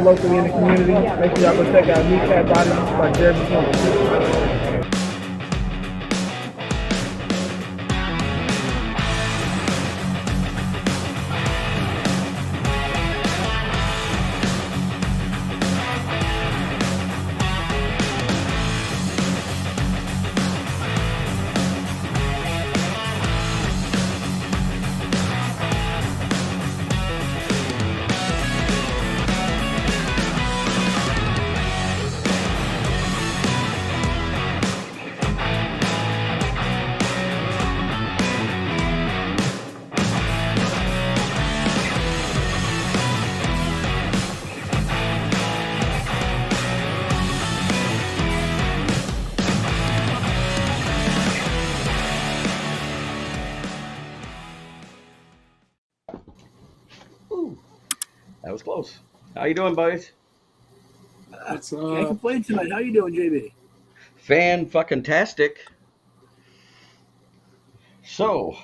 locally in the community. Make sure y'all go check out Kneecap Body by Jeremy Campbell. That was close. How you doing, boys? Can't complain tonight. How you doing, JB? Fan-fucking-tastic. So,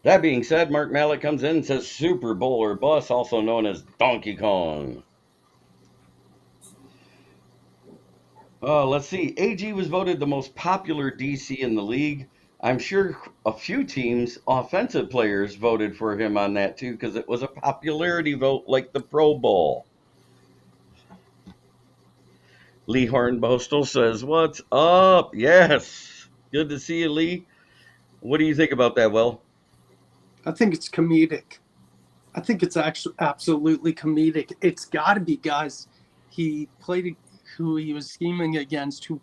that being said, Mark Mallett comes in and says Super Bowl or bust, also known as Donkey Kong. Let's see. AG was voted the most popular DC in the league. I'm sure a few teams, offensive players, voted for him on that too, because it was a popularity vote like the Pro Bowl. Lee Hornbostel says, "What's up?" Yes. Good to see you, Lee. What do you think about that, Will? I think it's comedic. I think it's actually absolutely comedic. It's got to be guys he played, who he was scheming against, who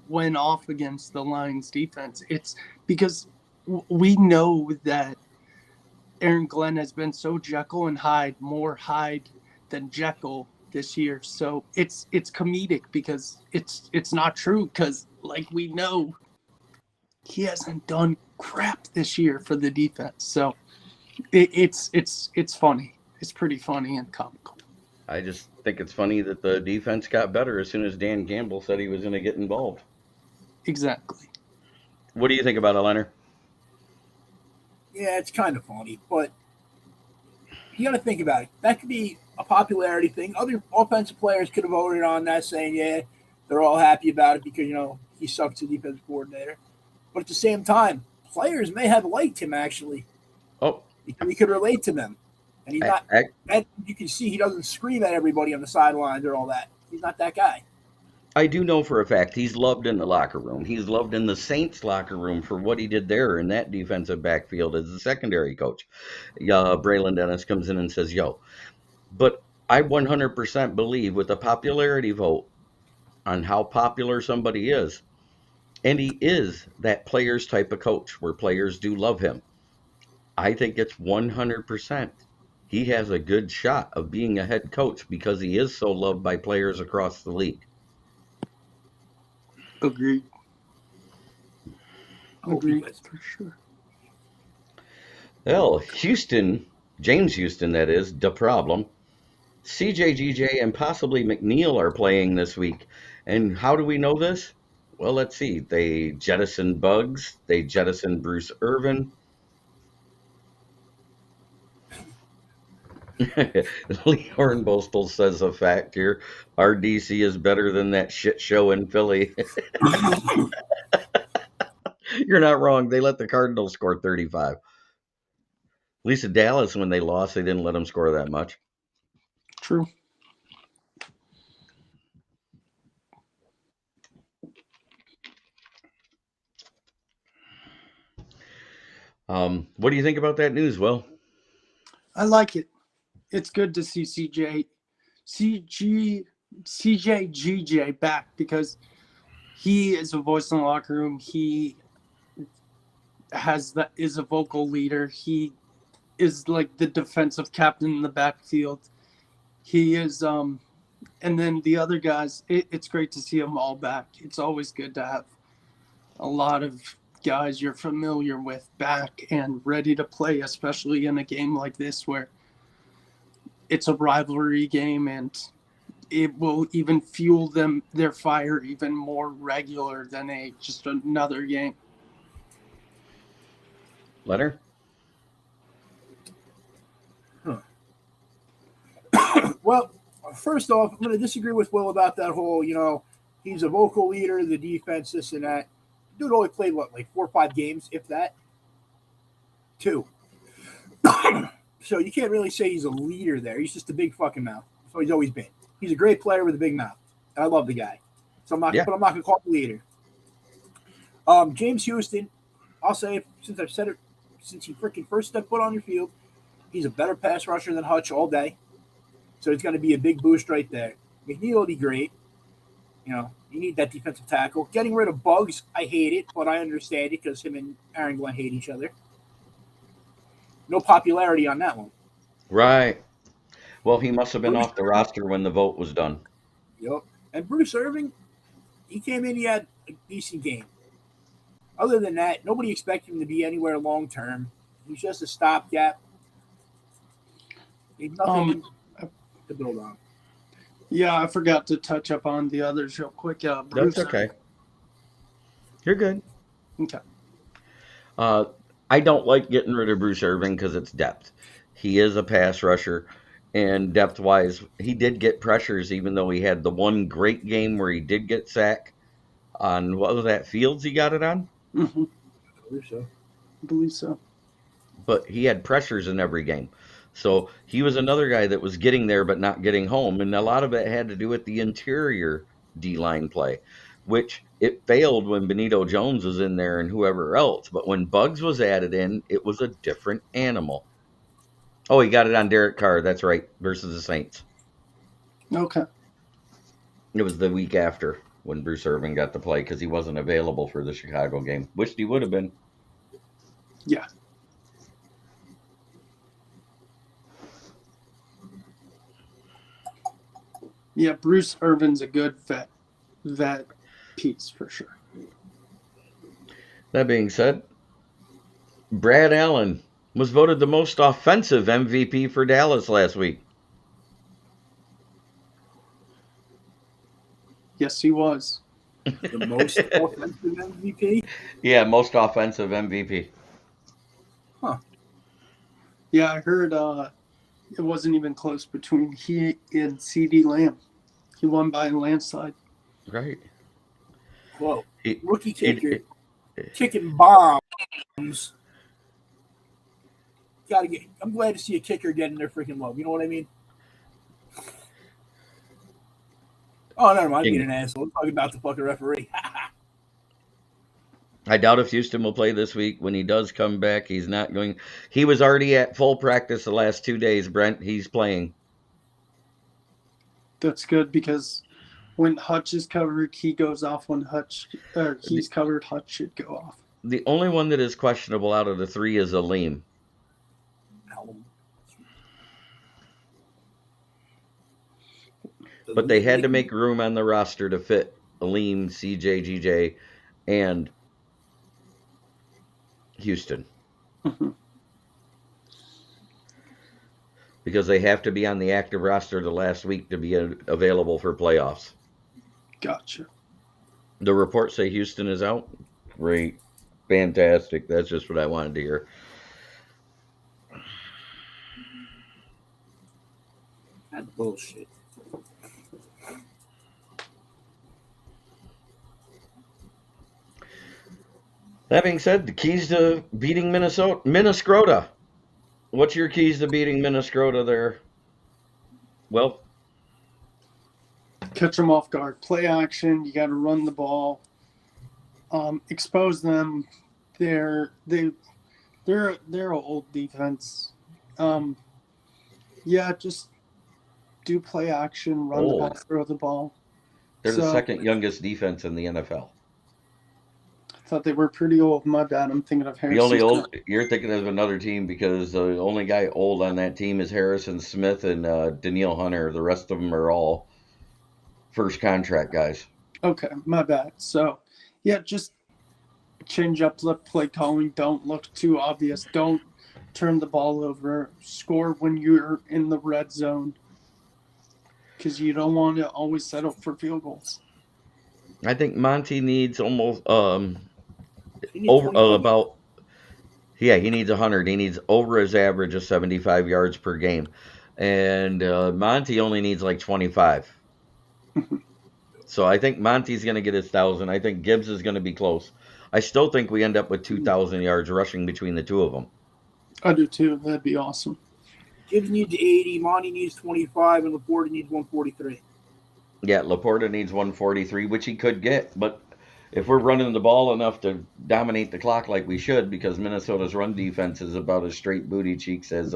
went off against the Lions defense. It's because we know that Aaron Glenn has been so Jekyll and Hyde, more Hyde than Jekyll this year. So it's comedic because it's not true, because like we know he hasn't done crap this year for the defense. So it's funny. It's pretty funny and comical. I just think it's funny that the defense got better as soon as Dan Campbell said he was going to get involved. Exactly. What do you think about it, Leonard? Yeah, it's kind of funny, but you got to think about it. That could be a popularity thing. Other offensive players could have voted on that, saying, yeah, they're all happy about it because, he sucks as a defensive coordinator. But at the same time, players may have liked him, actually. Oh. Because he could relate to them. And he's not – you can see he doesn't scream at everybody on the sidelines or all that. He's not that guy. I do know for a fact he's loved in the locker room. He's loved in the Saints locker room for what he did there in that defensive backfield as the secondary coach. Braylon Dennis comes in and says, yo. But I 100% believe with the popularity vote on how popular somebody is, and he is that players type of coach where players do love him. I think it's 100%. He has a good shot of being a head coach because he is so loved by players across the league. Agreed. Agreed, for sure. Well, Houston, James Houston, that is, the problem. CJGJ and possibly McNeil are playing this week. And how do we know this? Well, let's see. They jettisoned Bugs. They jettisoned Bruce Irvin. Lee Hornbostel says a fact here. Our DC is better than that shit show in Philly. You're not wrong. They let the Cardinals score 35. At least at Dallas, when they lost, they didn't let them score that much. True. What do you think about that news, Will? I like it. It's good to see CJGJ back because he is a voice in the locker room. He is a vocal leader. He is like the defensive captain in the backfield. He is, and then the other guys, it's great to see them all back. It's always good to have a lot of guys you're familiar with back and ready to play, especially in a game like this where it's a rivalry game and it will even fuel their fire even more regular than just another game. Leonard? Well, First off, I'm going to disagree with Will about that whole, he's a vocal leader, the defense, this and that. Dude only played, like 4 or 5 games, if that? 2. So you can't really say he's a leader there. He's just a big fucking mouth. So he's always been. He's a great player with a big mouth. And I love the guy. So I'm not going to call him a leader. James Houston, I'll say it since I've said it, since he freaking first stepped foot on your field, he's a better pass rusher than Hutch all day. So it's going to be a big boost right there. McNeil will be great. You need that defensive tackle. Getting rid of Bugs, I hate it, but I understand it because him and Aaron Glenn hate each other. No popularity on that one. Right. Well, he must have been off the roster when the vote was done. Yep. And Bruce Irving, he came in, he had a decent game. Other than that, nobody expected him to be anywhere long term. He's just a stopgap. He's nothing to build on. Yeah, I forgot to touch up on the others real quick. Bruce. That's okay. You're good. Okay. I don't like getting rid of Bruce Irving because it's depth. He is a pass rusher, and depth-wise, he did get pressures, even though he had the one great game where he did get sacked on, what was that, Fields he got it on? Mm-hmm. I believe so. But he had pressures in every game. So he was another guy that was getting there but not getting home, and a lot of it had to do with the interior D-line play, which it failed when Benito Jones was in there and whoever else. But when Bugs was added in, it was a different animal. Oh, he got it on Derek Carr. That's right, versus the Saints. Okay. It was the week after when Bruce Irving got to play because he wasn't available for the Chicago game. Wished he would have been. Yeah. Yeah, Bruce Irvin's a good vet piece for sure. That being said, Brad Allen was voted the most offensive MVP for Dallas last week. Yes, he was. The most offensive MVP? Yeah, most offensive MVP. Huh. Yeah, I heard it wasn't even close between he and CeeDee Lamb. He won by a landslide. Right. Whoa. Rookie kicker. Kicking bombs. I'm glad to see a kicker getting their freaking love. You know what I mean? Oh, never mind. I'm being an asshole. I'm talking about the fucking referee. I doubt if Houston will play this week. When he does come back, he's not going. He was already at full practice the last 2 days, Brent. He's playing. That's good because when Hutch is covered, he goes off. When he's covered, Hutch should go off. The only one that is questionable out of the 3 is Aleem. But they had to make room on the roster to fit Aleem, CJGJ, and Houston. Mm-hmm. Because they have to be on the active roster the last week to be available for playoffs. Gotcha. The reports say Houston is out. Great. Fantastic. That's just what I wanted to hear. That's bullshit. That being said, the keys to beating Minnescrota. What's your keys to beating Minnescrota there? Well, catch them off guard. Play action. You got to run the ball. Expose them. They're an old defense. Yeah, just do play action, run the ball, throw the ball. They're the second youngest defense in the NFL. I thought they were pretty old. My bad. I'm thinking of Harrison. The only old you're thinking of another team because the only guy old on that team is Harrison Smith and Danielle Hunter. The rest of them are all first contract guys. Okay, my bad. So, yeah, just change up the play calling. Don't look too obvious. Don't turn the ball over. Score when you're in the red zone because you don't want to always settle for field goals. I think Monty needs almost he needs 100. He needs over his average of 75 yards per game. And Monty only needs like 25. So I think Monty's going to get his 1,000. I think Gibbs is going to be close. I still think we end up with 2,000 yards rushing between the two of them. I do too. That'd be awesome. Gibbs needs 80, Monty needs 25, and Laporta needs 143. Yeah, Laporta needs 143, which he could get, but if we're running the ball enough to dominate the clock like we should, because Minnesota's run defense is about as straight booty cheeks as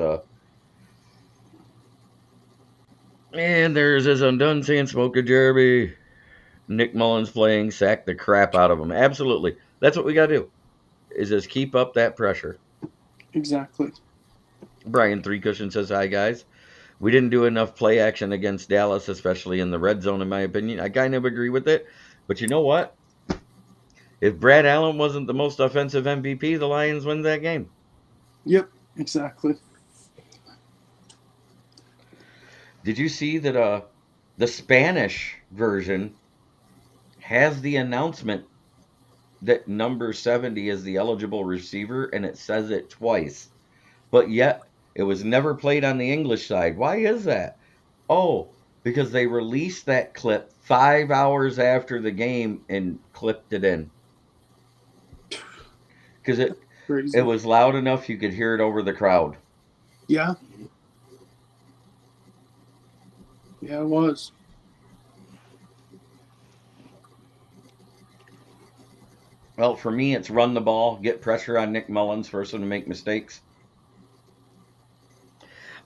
and there's his undone saying smoke a Jeremy. Nick Mullins playing, sack the crap out of him. Absolutely. That's what we got to do, is just keep up that pressure. Exactly. Brian Three Cushion says, hi, guys. We didn't do enough play action against Dallas, especially in the red zone, in my opinion. I kind of agree with it. But you know what? If Brad Allen wasn't the most offensive MVP, the Lions win that game. Yep, exactly. Did you see that the Spanish version has the announcement that number 70 is the eligible receiver, and it says it twice, but yet it was never played on the English side? Why is that? Oh, because they released that clip 5 hours after the game and clipped it in. Because it was loud enough you could hear it over the crowd. Yeah. Yeah, it was. Well, for me, it's run the ball, get pressure on Nick Mullins, force him to make mistakes.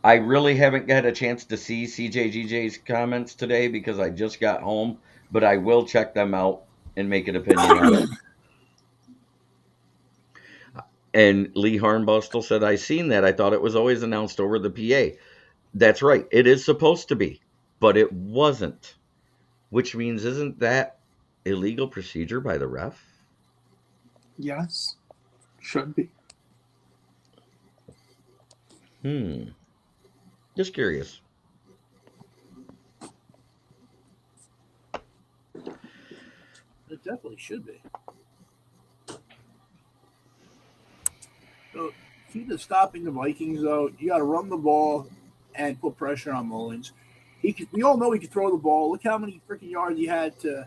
I really haven't had a chance to see CJGJ's comments today because I just got home, but I will check them out and make an opinion on it. And Lee Hornbustle said, I seen that. I thought it was always announced over the PA. That's right. It is supposed to be, but it wasn't. Which means, isn't that illegal procedure by the ref? Yes. Should be. Just curious. It definitely should be. So, key to stopping the Vikings, though, you got to run the ball and put pressure on Mullins. We all know he could throw the ball. Look how many freaking yards he had to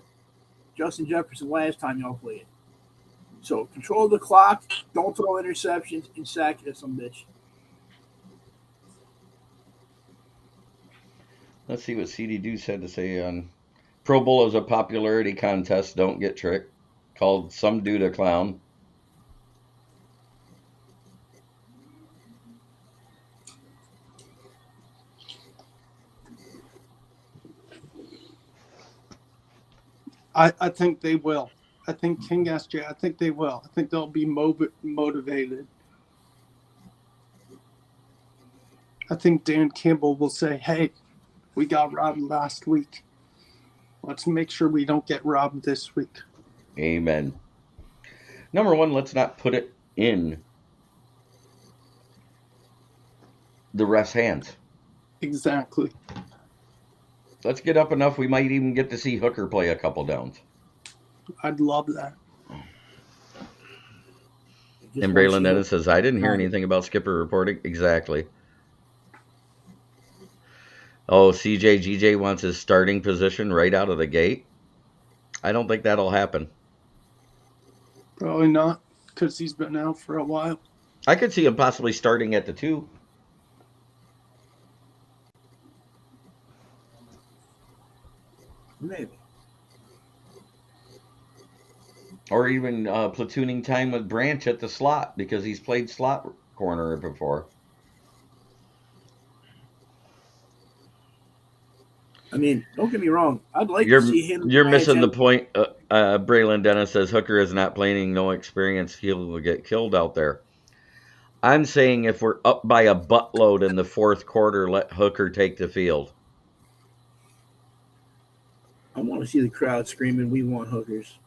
Justin Jefferson last time y'all played. So control the clock, don't throw interceptions, and sack it, some bitch. Let's see what CD Deuce had to say on Pro Bowl is a popularity contest. Don't get tricked. Called some dude a clown. I think they will. I think King SJ, I think they will. I think they'll be motivated. I think Dan Campbell will say, hey, we got robbed last week. Let's make sure we don't get robbed this week. Amen. Number one, let's not put it in the ref's hands. Exactly. Let's get up enough. We might even get to see Hooker play a couple downs. I'd love that. And Braylon Dennis says, I didn't hear anything about Skipper reporting. Exactly. Oh, CJGJ wants his starting position right out of the gate. I don't think that'll happen. Probably not, because he's been out for a while. I could see him possibly starting at the 2. Maybe. Or even platooning time with Branch at the slot, because he's played slot corner before. I mean, don't get me wrong. I'd like to see him. You're missing the point. Braylon Dennis says Hooker is not playing, no experience. He'll get killed out there. I'm saying if we're up by a buttload in the fourth quarter, let Hooker take the field. I want to see the crowd screaming, we want Hookers.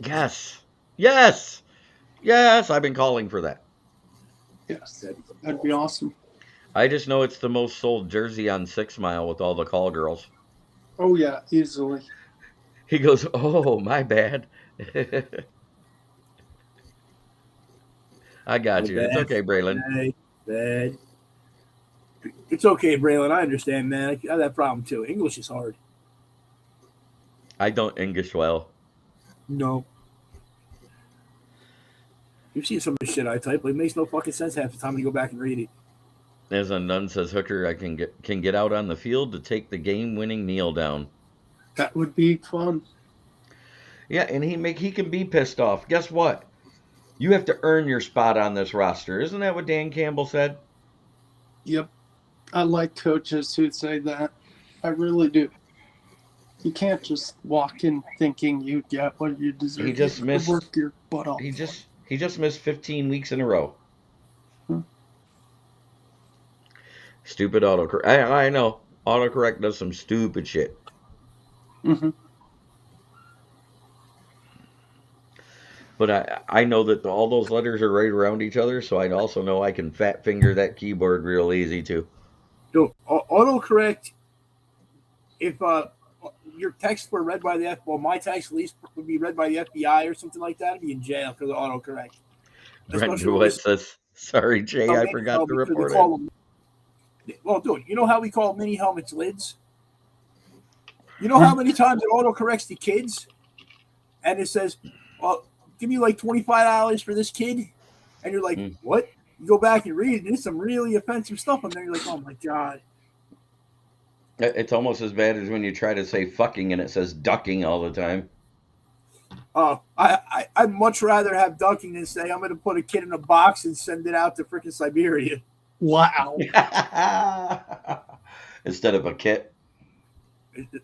Yes. Yes. Yes. I've been calling for that. Yes. That'd be awesome. I just know it's the most sold jersey on 6 Mile with all the call girls. Oh, yeah, easily. He goes, oh, my bad. I got you. It's okay, Braylon. Bad. It's okay, Braylon. I understand, man. I have that problem too. English is hard. I don't English well. No. You've seen some of the shit I type. Like, it makes no fucking sense half the time when you go back and read it. As Undone says, Hooker, I can get out on the field to take the game-winning kneel down. That would be fun. Yeah, and he can be pissed off. Guess what? You have to earn your spot on this roster. Isn't that what Dan Campbell said? Yep. I like coaches who say that. I really do. You can't just walk in thinking you get what you deserve. He just missed. Work your butt off. He just missed 15 weeks in a row. Stupid autocorrect. I know. Autocorrect does some stupid shit. Mm-hmm. But I know that all those letters are right around each other, so I also know I can fat finger that keyboard real easy too. So, autocorrect, if your texts were read by the my text at least would be read by the FBI or something like that, I'd be in jail because of autocorrect. Brent DeWitt says, sorry, Jay, I forgot to report it. Well, dude, you know how we call mini helmets lids? You know how many times it autocorrects the kids? And it says, well, give me like $25 for this kid. And you're like, what? You go back and read it, and there's some really offensive stuff on there. You're like, oh, my God. It's almost as bad as when you try to say fucking and it says ducking all the time. I'd much rather have ducking than say I'm going to put a kid in a box and send it out to freaking Siberia. Wow. Instead of a kit.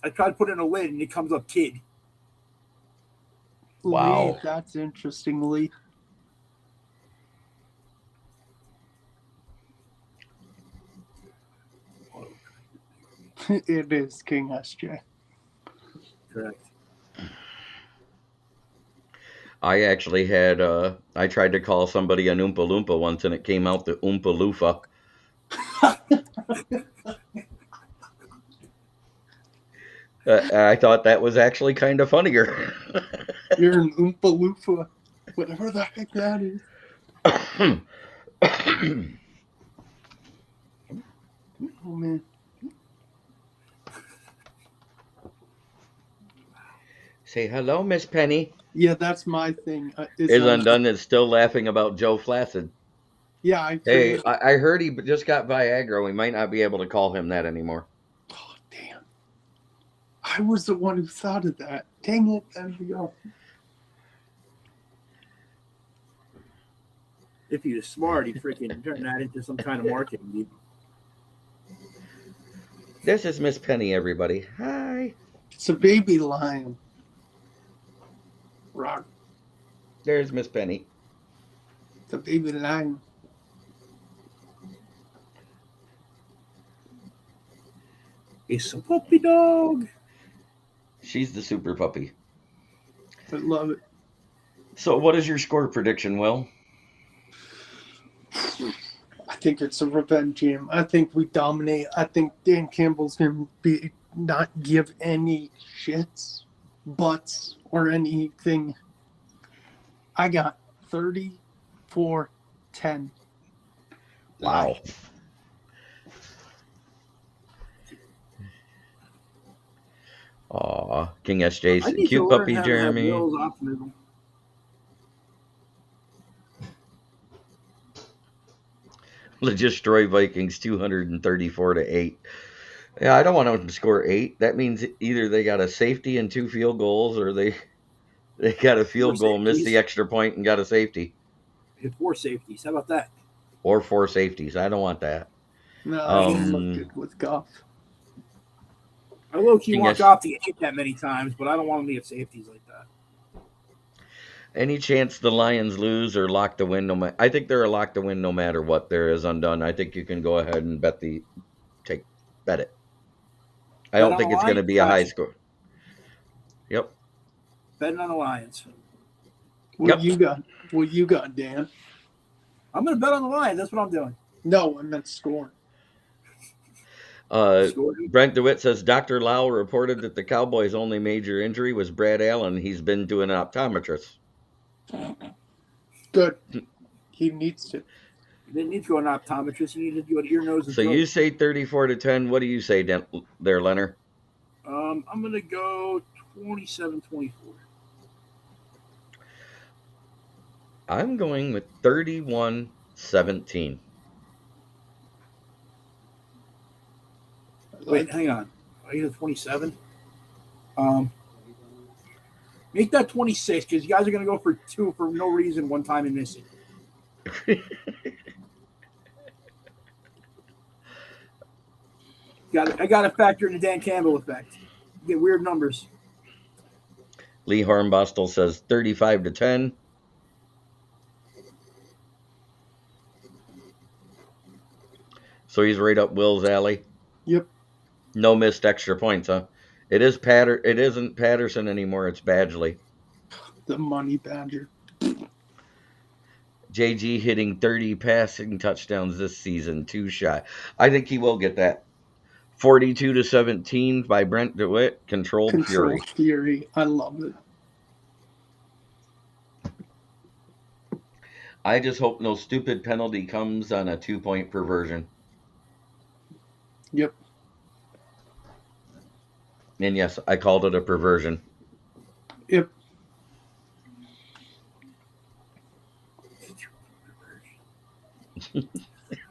I tried to put in a lid, and it comes up kid. Wow. Lee, that's interesting, Lee. It is King SJ. Correct. I actually had, I tried to call somebody an Oompa Loompa once, and it came out the Oompa Loofah. I thought that was actually kind of funnier. You're an Oompa Loofah, whatever the heck that is. Oh, man. Say hello, Miss Penny. Yeah, that's my thing. Is Undone is still laughing about Joe Flaccid. Yeah, I heard he just got Viagra. We might not be able to call him that anymore. Oh, damn. I was the one who thought of that. Dang it. There we go. If he was smart, he'd freaking turn that into some kind of marketing. This is Miss Penny, everybody. Hi. It's a baby lion. Rock. There's Miss Penny. The baby lion. It's a puppy dog. She's the super puppy. I love it. So what is your score prediction, Will? I think it's a revenge game. I think we dominate. I think Dan Campbell's going to not give any shits, butts, or anything. I got 34-10. Wow. Aw, King SJ's cute puppy Jeremy. Destroy Vikings 234-8. Yeah, I don't want them to score 8. That means either they got a safety and 2 field goals, or they got a field goal, missed the extra point, and got a safety. 4 safeties. How about that? Or 4 safeties. I don't want that. No, I looked good with Goff. I low-key want Goff to get hit that many times, but I don't want him to get safeties like that. Any chance the Lions lose or lock the win? I think they're a lock to win no matter what. There is Undone. I think you can go ahead and bet it. I don't think it's going to be a high score. Yep. Betting on the Lions. What you got? What you got, Dan? I'm going to bet on the Lions. That's what I'm doing. No, I meant score. Brent DeWitt says Dr. Lau reported that the Cowboys' only major injury was Brad Allen. He's been to an optometrist. Good. He needs to. You didn't need to go to an optometrist. You needed to go to ear, nose, and So throat. you say 34-10. What do you say there, Leonard? I'm going to go 27-24. I'm going with 31-17. Wait, hang on. I get a 27. Make that 26 because you guys are going to go for 2 for no reason one time and miss it. I got to factor in the Dan Campbell effect. You get weird numbers. Lee Hornbostel says 35-10. So he's right up Will's alley. Yep. No missed extra points, huh? It isn't Patterson anymore. It's Badgley. The money badger. JG hitting 30 passing touchdowns this season. 2 shy. I think he will get that. 42-17 by Brent DeWitt. Controlled Fury. Fury. I love it. I just hope no stupid penalty comes on a 2-point perversion. Yep. And yes, I called it a perversion. Yep.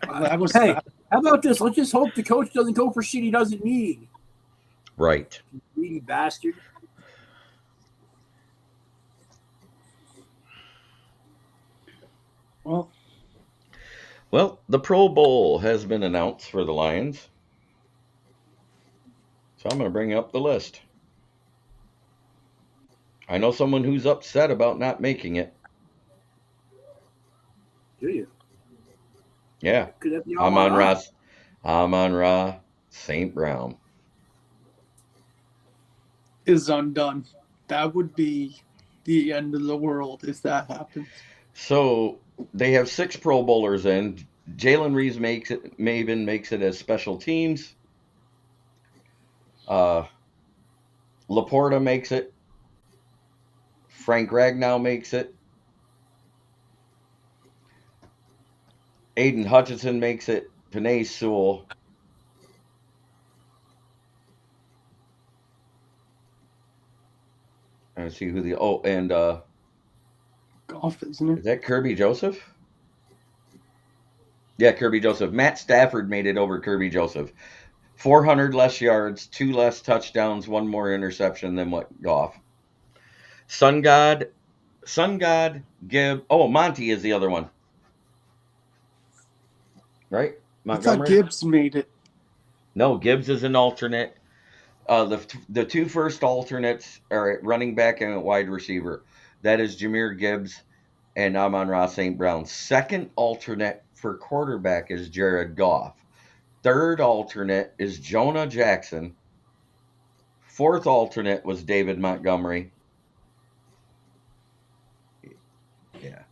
That was hey, how about this? Let's just hope the coach doesn't go for shit he doesn't need. Right. You greedy bastard. Well, the Pro Bowl has been announced for the Lions. So I'm going to bring up the list. I know someone who's upset about not making it. Do you? Yeah. Could that be Amon-Ra St. Brown. Is undone. That would be the end of the world if that happens. So they have 6 Pro Bowlers in. Jalen Reeves makes it as special teams. Laporta makes it. Frank Ragnow makes it. Aiden Hutchinson makes it. Penei Sewell. Let's see who Golf, isn't it? is that Kirby Joseph? Yeah, Kirby Joseph. Matt Stafford made it over Kirby Joseph. 400 less yards, 2 less touchdowns, 1 more interception than what Goff. Sun God, Gibb. Oh, Monty is the other one. Right? Montgomery? I thought Gibbs made it. No, Gibbs is an alternate. The 2 first alternates are at running back and at wide receiver. That is Jahmyr Gibbs and Amon-Ra St. Brown. Second alternate for quarterback is Jared Goff. Third alternate is Jonah Jackson. Fourth alternate was David Montgomery. Yeah.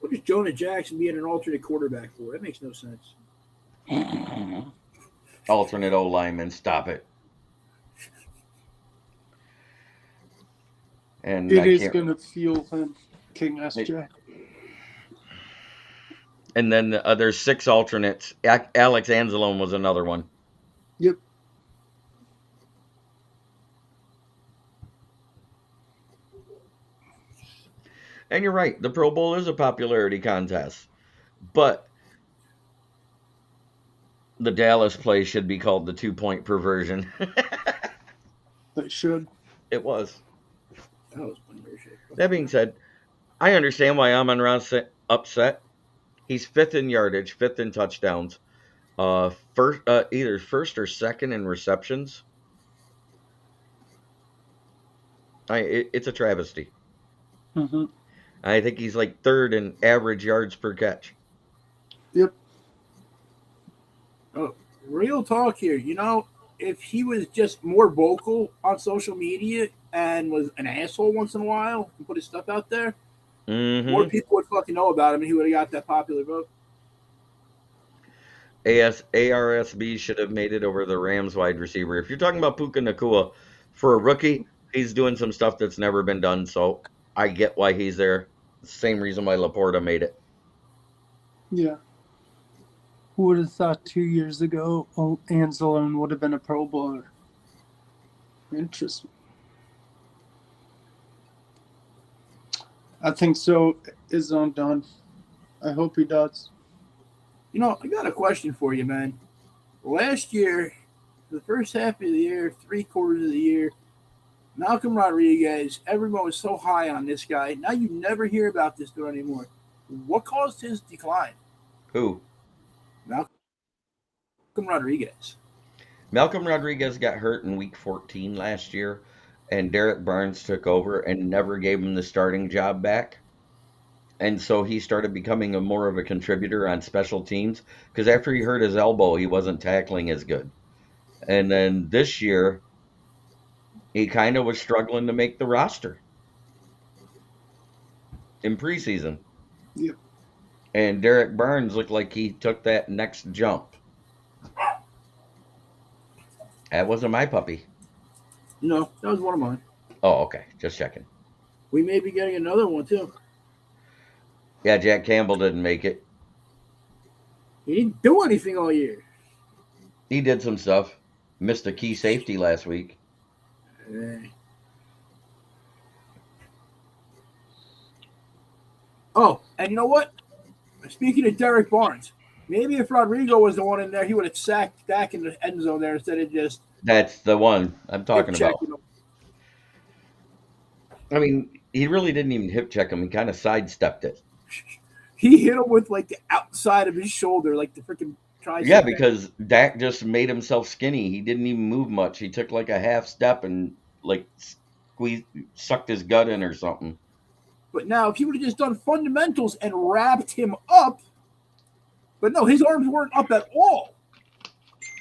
What is Jonah Jackson being an alternate quarterback for? That makes no sense. Alternate O lineman. Stop it. And it is going to fuel him, King SJ. And then there's 6 alternates. Alex Anzalone was another one. Yep. And you're right. The Pro Bowl is a popularity contest. But the Dallas play should be called the 2-point perversion. They should. It was. That was That being said, I understand why Amon-Ra's upset. He's 5th in yardage, 5th in touchdowns, either first or second in receptions. It's a travesty. Mm-hmm. I think he's like 3rd in average yards per catch. Yep. Oh, real talk here. You know, if he was just more vocal on social media and was an asshole once in a while and put his stuff out there, more people would fucking know about him and he would have got that popular vote. ARSB should have made it over the Rams wide receiver. If you're talking about Puka Nacua, for a rookie, he's doing some stuff that's never been done, so I get why he's there. Same reason why Laporta made it. Yeah. Who would have thought 2 years ago Anzalone would have been a Pro Bowler? Interesting. I think so. Is on done. I hope he does. You know, I got a question for you, man. Last year, the first half of the year, 3/4 of the year, Malcolm Rodriguez, everyone was so high on this guy. Now you never hear about this dude anymore. What caused his decline? Who? Malcolm Rodriguez. Malcolm Rodriguez got hurt in week 14 last year, and Derek Barnes took over and never gave him the starting job back. And so he started becoming a more of a contributor on special teams because after he hurt his elbow, he wasn't tackling as good. And then this year, he kind of was struggling to make the roster in preseason. Yep. And Derek Barnes looked like he took that next jump. That wasn't my puppy. No, that was one of mine. Oh, okay. Just checking. We may be getting another one too. Yeah, Jack Campbell didn't make it. He didn't do anything all year. He did some stuff. Missed a key safety last week. Oh, and you know what? Speaking of Derek Barnes, maybe if Rodrigo was the one in there, he would have sacked Dak in the end zone there instead of just That's the one I'm talking about. checking him. I mean, he really didn't even hip check him. He kind of sidestepped it. He hit him with like the outside of his shoulder, like the freaking tricep. Yeah, because Dak just made himself skinny. He didn't even move much. He took like a half step and like sucked his gut in or something. But now, if he would have just done fundamentals and wrapped him up, but no, his arms weren't up at all.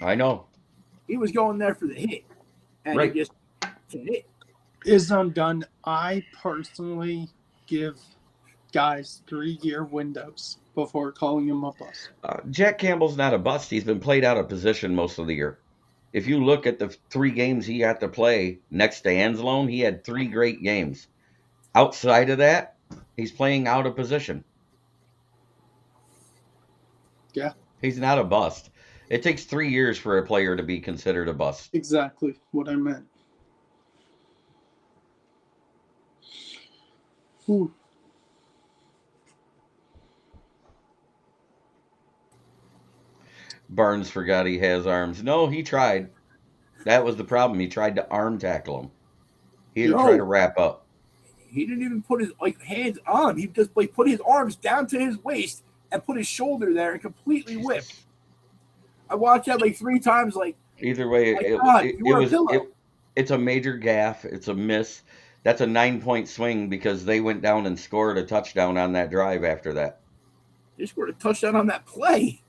I know. He was going there for the hit, and Right. he just can't hit. Is undone. I personally give guys 3-year windows before calling him a bust. Jack Campbell's not a bust. He's been played out of position most of the year. If you look at the 3 games he got to play next to Anzalone, he had 3 great games. Outside of that, he's playing out of position. Yeah. He's not a bust. It takes 3 years for a player to be considered a bust. Exactly what I meant. Ooh. Barnes forgot he has arms. No, he tried. That was the problem. He tried to arm tackle him. He didn't try to wrap up. He didn't even put his hands on him. He just put his arms down to his waist and put his shoulder there and completely whipped. I watched that 3 times. Either way, it's a major gaffe. It's a miss. That's a 9-point swing because they went down and scored a touchdown on that drive after that. They scored a touchdown on that play.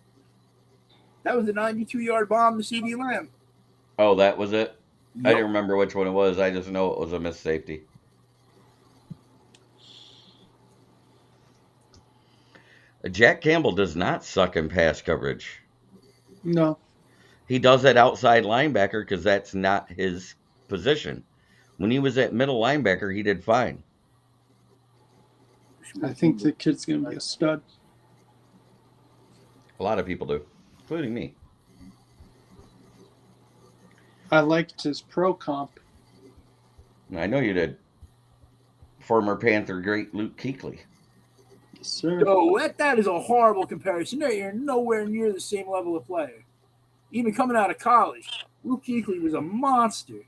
That was a 92-yard bomb to CD Lamb. Oh, that was it? Yep. I didn't remember which one it was. I just know it was a missed safety. Jack Campbell does not suck in pass coverage. No. He does at outside linebacker because that's not his position. When he was at middle linebacker, he did fine. I think the kid's going to be a stud. A lot of people do, including me. I liked his pro comp. I know you did. Former Panther great Luke Kuechly. Yes, sir. No, that is a horrible comparison. You're nowhere near the same level of player. Even coming out of college, Luke Kuechly was a monster.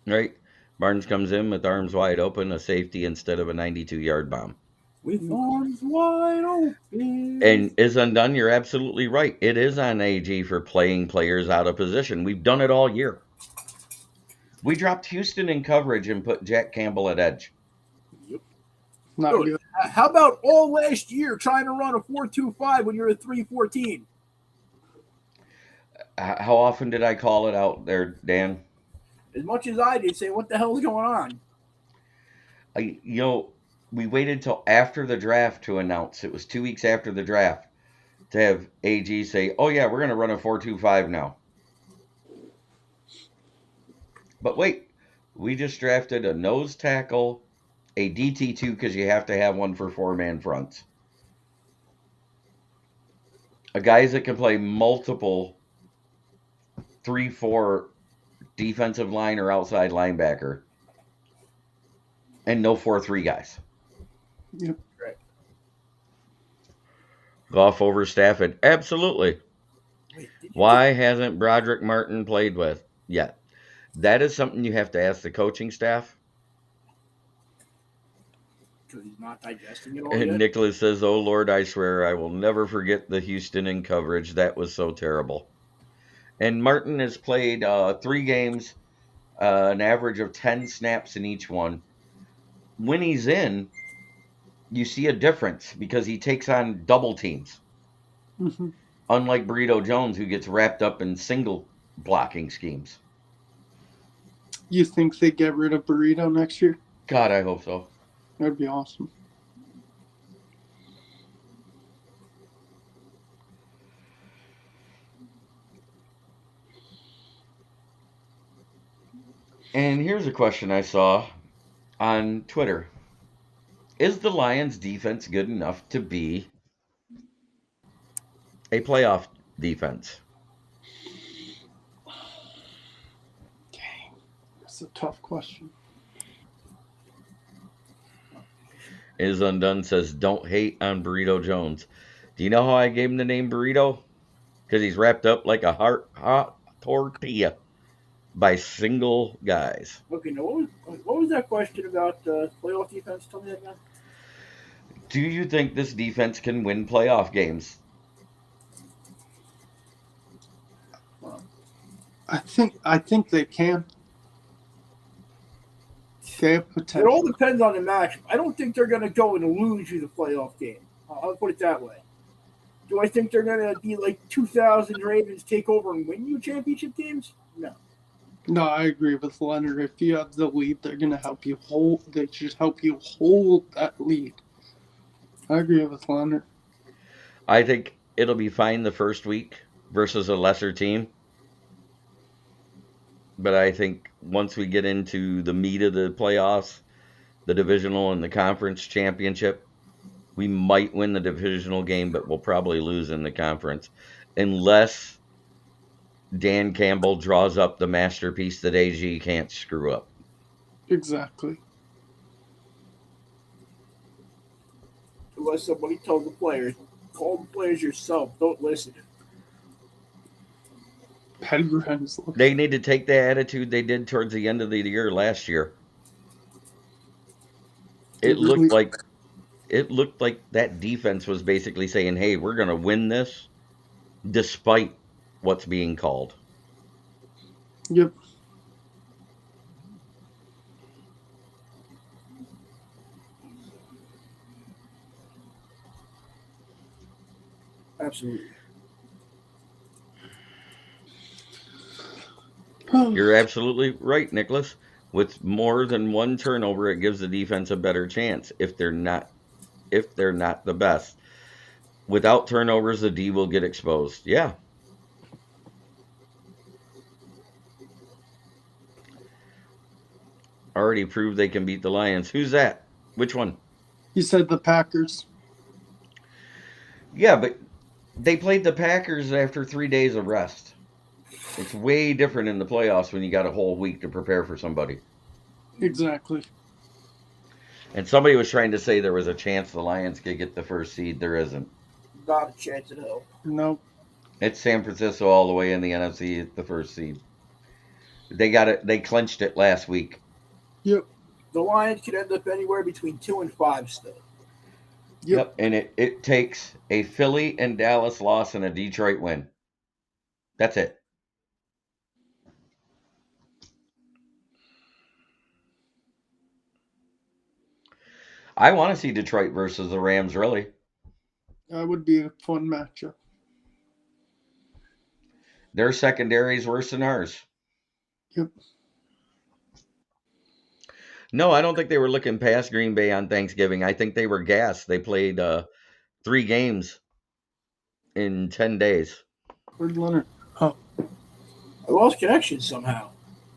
Right? Barnes comes in with arms wide open, a safety instead of a 92-yard bomb. With arms wide open. And is undone, you're absolutely right. It is on AG for playing players out of position. We've done it all year. We dropped Houston in coverage and put Jack Campbell at edge. Yep. Not Dude, good. how about all last year trying to run a 4-2-5 when you're a 3-14? How often did I call it out there, Dan? As much as I did, say, what the hell is going on? We waited till after the draft to announce. It was 2 weeks after the draft to have AG say, oh, yeah, we're going to run a 4-2-5 now. But wait, we just drafted a nose tackle, a DT2 because you have to have one for 4-man fronts, guys that can play multiple 3-4 defensive line or outside linebacker, and no 4-3 guys. Yep. Right. Goff over Stafford. Absolutely. Wait, did you Why hasn't Broderick Martin played with yet? That is something you have to ask the coaching staff. because he's not digesting it all And yet? Nicholas says, "Oh Lord, I swear I will never forget the Houston in coverage. That was so terrible." And Martin has played 3 games, an average of 10 snaps in each one. When he's in, you see a difference because he takes on double teams. Mm-hmm. Unlike Burrito Jones, who gets wrapped up in single blocking schemes. You think they get rid of Burrito next year? God, I hope so. That'd be awesome. And here's a question I saw on Twitter. Is the Lions defense good enough to be a playoff defense? That's a tough question. Is Undone says, "Don't hate on Burrito Jones." Do you know how I gave him the name Burrito? Because he's wrapped up like a hot tortilla by single guys. Okay, now what was that question about playoff defense? Tell me that again. Do you think this defense can win playoff games? I think they can. They have It potential. all depends on the match. I don't think they're going to go and lose you the playoff game. I'll put it that way. Do I think they're going to be like 2000 Ravens, take over and win you championship games? No. No, I agree with Leonard. If you have the lead, they're gonna help you hold. They should help you hold that lead. I agree with Leonard. I think it'll be fine the first week versus a lesser team. But I think once we get into the meat of the playoffs, the divisional and the conference championship, we might win the divisional game, but we'll probably lose in the conference. Unless Dan Campbell draws up the masterpiece that AG can't screw up. Exactly. Unless somebody tells the players, call the players yourself. Don't listen. Pedgren's They need to take the attitude they did towards the end of the year last year. It looked like that defense was basically saying, "Hey, we're going to win this despite what's being called." Yep. Absolutely. You're absolutely right, Nicholas. With more than one turnover, it gives the defense a better chance if they're not the best. Without turnovers, the D will get exposed. Yeah. Already proved they can beat the Lions. Who's that? Which one? You said the Packers. Yeah, but they played the Packers after 3 days of rest. It's way different in the playoffs when you got a whole week to prepare for somebody. Exactly. And somebody was trying to say there was a chance the Lions could get the first seed. There isn't. Not a chance in hell. Nope. It's San Francisco all the way in the NFC at the first seed. They got it. They clinched it last week. Yep. The Lions could end up anywhere between 2 and 5 still. Yep. And it takes a Philly and Dallas loss and a Detroit win. That's it. I want to see Detroit versus the Rams, really. That would be a fun matchup. Their secondary is worse than ours. Yep. No, I don't think they were looking past Green Bay on Thanksgiving. I think they were gassed. They played 3 games in 10 days. Where'd Leonard? Oh. I lost connection somehow.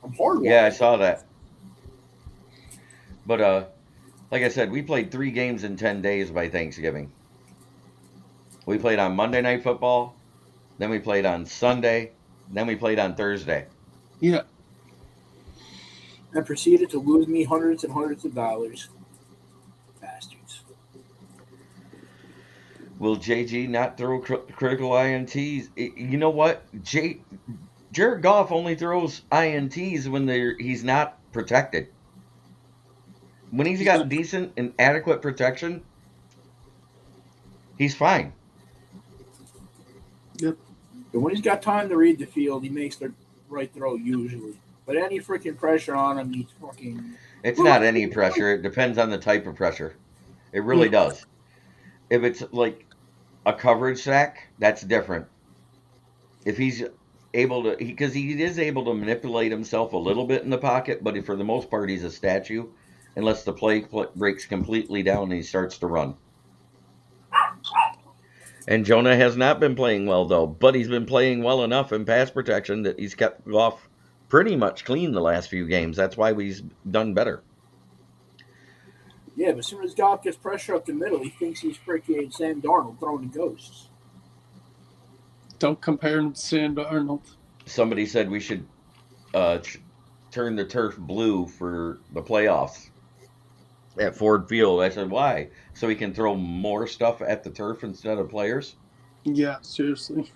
I'm hard. Yeah, I saw that. But like I said, we played 3 games in 10 days by Thanksgiving. We played on Monday Night Football, then we played on Sunday, then we played on Thursday. Yeah. And proceeded to lose me hundreds and hundreds of dollars. Bastards. Will JG not throw critical INTs? You know what? Jared Goff only throws INTs when he's not protected. When he's got decent and adequate protection, he's fine. Yep. But when he's got time to read the field, he makes the right throw usually. But any freaking pressure on him, he's fucking... It's not any pressure. It depends on the type of pressure. It really does. If it's like a coverage sack, that's different. If he's able to... Because he is able to manipulate himself a little bit in the pocket, but for the most part, he's a statue. Unless the play breaks completely down and he starts to run. And Jonah has not been playing well, though. But he's been playing well enough in pass protection that he's kept Goff pretty much clean the last few games. That's why he's done better. Yeah, but as soon as Goff gets pressure up the middle, he thinks he's freaking Sam Darnold throwing the ghosts. Don't compare him to Sam Darnold. Somebody said we should turn the turf blue for the playoffs at Ford Field. I said, why? So he can throw more stuff at the turf instead of players? Yeah, seriously.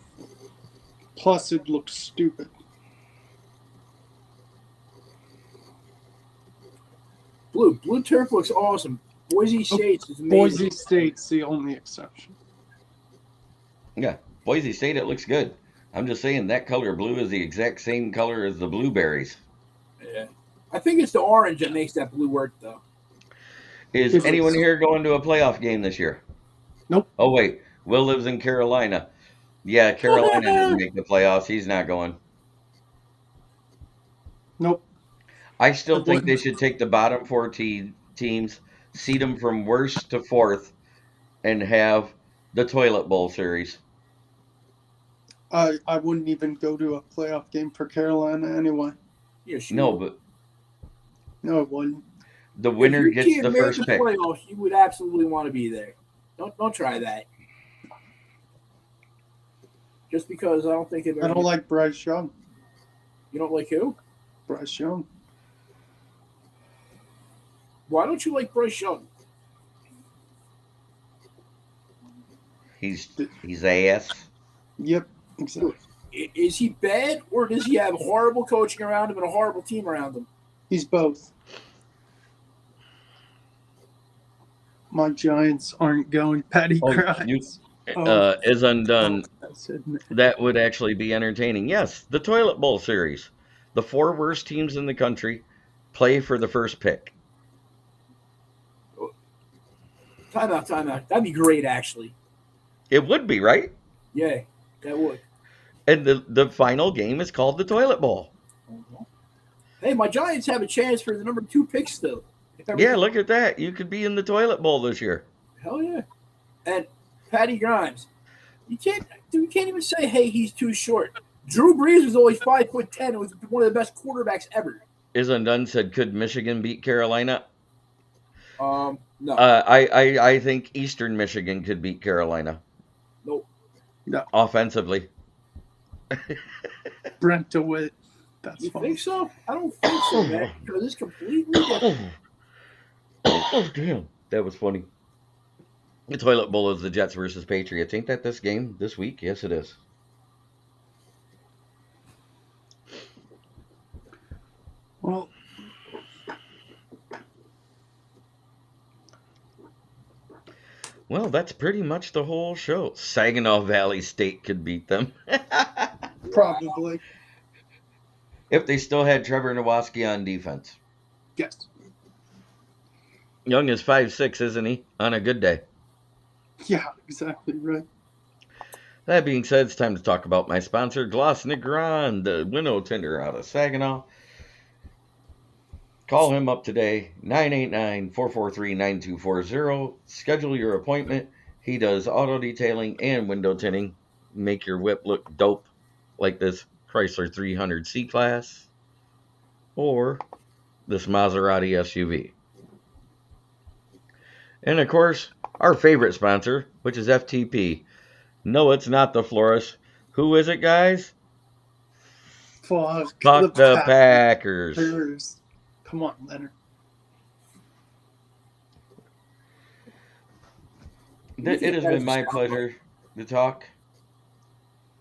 Plus, it looks stupid. Blue turf looks awesome. Boise State is amazing. Boise State's the only exception. Yeah, Boise State, it looks good. I'm just saying that color blue is the exact same color as the blueberries. Yeah. I think it's the orange that makes that blue work, though. Is anyone here going to a playoff game this year? Nope. Oh, wait. Will lives in Carolina. Yeah, Carolina didn't make the playoffs. He's not going. Nope. I still think they should take the bottom four teams, seed them from worst to fourth, and have the toilet bowl series. I wouldn't even go to a playoff game for Carolina anyway. Yeah, sure. No, it wouldn't. The winner gets the first pick. Playoffs, you would absolutely want to be there. Don't try that. Just because I don't think I don't like Bryce Young. You don't like who? Bryce Young. Why don't you like Bryce Young? He's ass. Yep, exactly. Is he bad, or does he have horrible coaching around him and a horrible team around him? He's both. My Giants aren't going. Patty Grimes. Is undone. That would actually be entertaining. Yes, the toilet bowl series. The four worst teams in the country play for the first pick. Time out. That'd be great, actually. It would be, right? Yeah, that would. And the final game is called the toilet bowl. Hey, my Giants have a chance for the number 2 pick still. Yeah, look at that. You could be in the toilet bowl this year. Hell yeah. And Patty Grimes. You can't even say, hey, he's too short. Drew Brees was only 5'10" and was one of the best quarterbacks ever. Is Undone said, could Michigan beat Carolina? No. I think Eastern Michigan could beat Carolina. Nope. No. Offensively. Brent DeWitt. That's you funny. think so? I don't think so, man. Because it's completely different. Oh, damn. That was funny. The toilet bowl is the Jets versus Patriots. Ain't that this game this week? Yes, it is. Well, that's pretty much the whole show. Saginaw Valley State could beat them. Probably. If they still had Trevor Nowatzki on defense. Yes. Young is 5'6", isn't he? On a good day. Yeah, exactly right. That being said, it's time to talk about my sponsor, Gloss Negron, the winnow tender out of Saginaw. Call him up today, 989-443-9240. Schedule your appointment. He does auto detailing and window tinting. Make your whip look dope like this Chrysler 300 C-Class or this Maserati SUV. And of course, our favorite sponsor, which is FTP. No, it's not the florist. Who is it, guys? Fuck The Packers. Packers. Come on, Leonard. It has been my pleasure to talk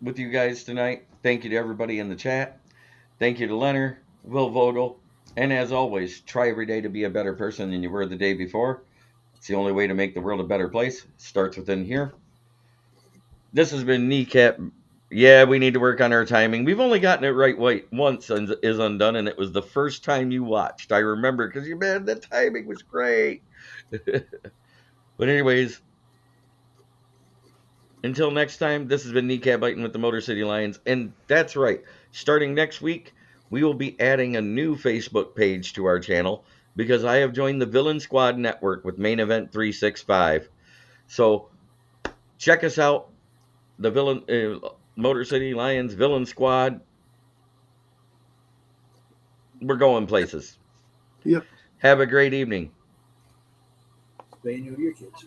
with you guys tonight. Thank you to everybody in the chat. Thank you to Leonard, Will Vogel, and as always, try every day to be a better person than you were the day before. It's the only way to make the world a better place. It starts within here. This has been Kneecap. Yeah, we need to work on our timing. We've only gotten it right once is undone, and it was the first time you watched. I remember because man, the timing was great. But anyways, until next time, this has been Kneecap Biting with the Motor City Lions. And that's right, starting next week, we will be adding a new Facebook page to our channel because I have joined the Villain Squad Network with Main Event 365. So check us out, the Motor City Lions Villain Squad. We're going places. Yep. Have a great evening. They knew your kids.